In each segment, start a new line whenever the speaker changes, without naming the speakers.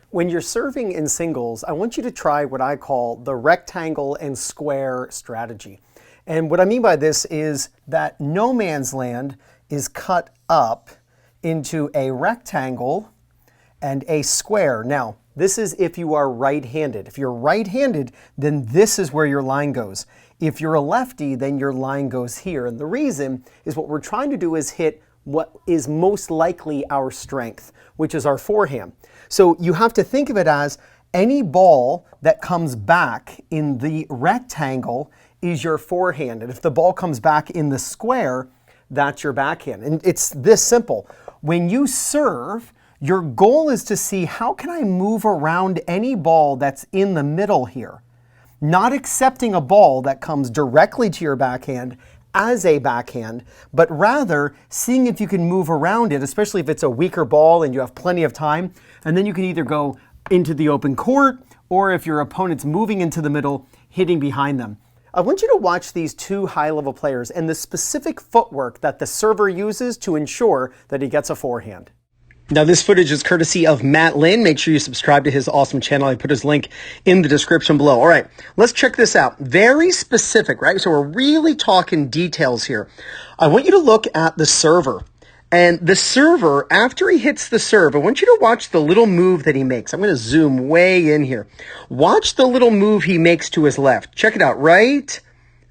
When you're serving in singles, I want you to try what I call the rectangle and square strategy. And what I mean by this is that no man's land is cut up into a rectangle and a square. Now, this is if you are right-handed. If you're right-handed, then this is where your line goes. If you're a lefty, then your line goes here. And the reason is what we're trying to do is hit what is most likely our strength, which is our forehand. So you have to think of it as any ball that comes back in the rectangle is your forehand. And if the ball comes back in the square, that's your backhand. And it's this simple. When you serve, your goal is to see how can I move around any ball that's in the middle here, not accepting a ball that comes directly to your backhand as a backhand, but rather seeing if you can move around it, especially if it's a weaker ball and you have plenty of time. And then you can either go into the open court, or if your opponent's moving into the middle, hitting behind them. I want you to watch these two high-level players and the specific footwork that the server uses to ensure that he gets a forehand. Now, this footage is courtesy of Matt Lynn. Make sure you subscribe to his awesome channel. I put his link in the description below. All right, let's check this out. Very specific, right? So we're really talking details here. I want you to look at the server. And the server, after he hits the serve, I want you to watch the little move that he makes. I'm going to zoom way in here. Watch the little move he makes to his left. Check it out right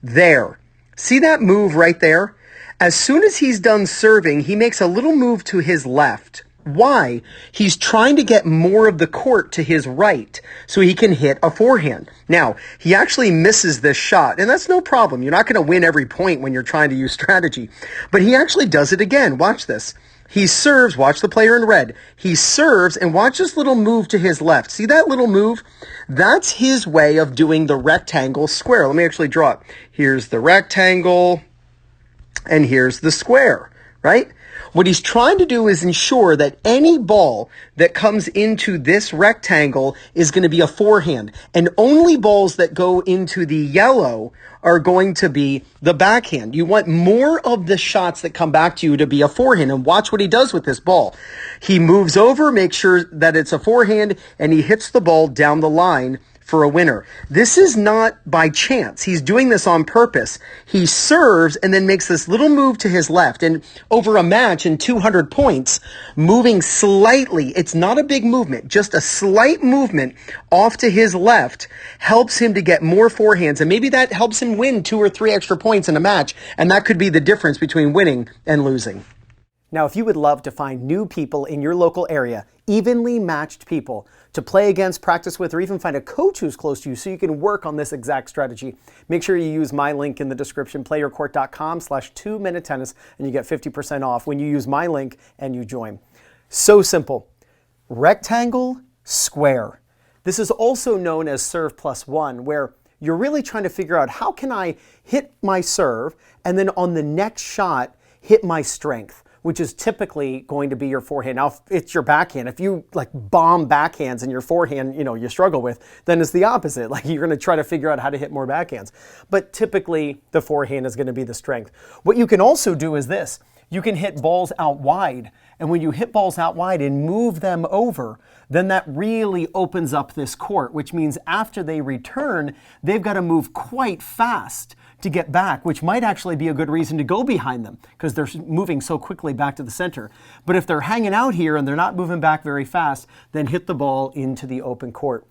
there. See that move right there? As soon as he's done serving, he makes a little move to his left. Why? He's trying to get more of the court to his right so he can hit a forehand. Now, he actually misses this shot, and that's no problem. You're not going to win every point when you're trying to use strategy. But he actually does it again. Watch this. He serves. Watch the player in red. He serves, and watch this little move to his left. See that little move? That's his way of doing the rectangle square. Let me actually draw it. Here's the rectangle, and here's the square, right? What he's trying to do is ensure that any ball that comes into this rectangle is going to be a forehand. And only balls that go into the yellow are going to be the backhand. You want more of the shots that come back to you to be a forehand. And watch what he does with this ball. He moves over, makes sure that it's a forehand, and he hits the ball down the line for a winner. This is not by chance. He's doing this on purpose. He serves and then makes this little move to his left. And over a match in 200 points, moving slightly, it's not a big movement, just a slight movement off to his left helps him to get more forehands. And maybe that helps him win 2 or 3 extra points in a match. And that could be the difference between winning and losing. Now, if you would love to find new people in your local area, evenly matched people to play against, practice with, or even find a coach who's close to you so you can work on this exact strategy, make sure you use my link in the description, playyourcourt.com/2minute tennis, and you get 50% off when you use my link and you join. So simple. Rectangle, square. This is also known as serve plus one, where you're really trying to figure out how can I hit my serve and then on the next shot hit my strength, which is typically going to be your forehand. Now, if it's your backhand, if you like bomb backhands and your forehand, you struggle with, then it's the opposite. Like you're going to try to figure out how to hit more backhands. But typically the forehand is going to be the strength. What you can also do is this. You can hit balls out wide. And when you hit balls out wide and move them over, then that really opens up this court, which means after they return, they've got to move quite fast to get back, which might actually be a good reason to go behind them because they're moving so quickly back to the center. But if they're hanging out here and they're not moving back very fast, then hit the ball into the open court.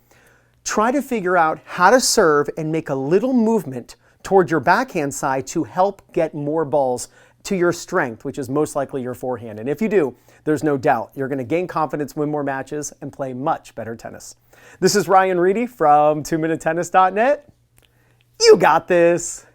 Try to figure out how to serve and make a little movement toward your backhand side to help get more balls to your strength, which is most likely your forehand. And if you do, there's no doubt you're going to gain confidence, win more matches, and play much better tennis. This is Ryan Reedy from 2minutetennis.net. You got this.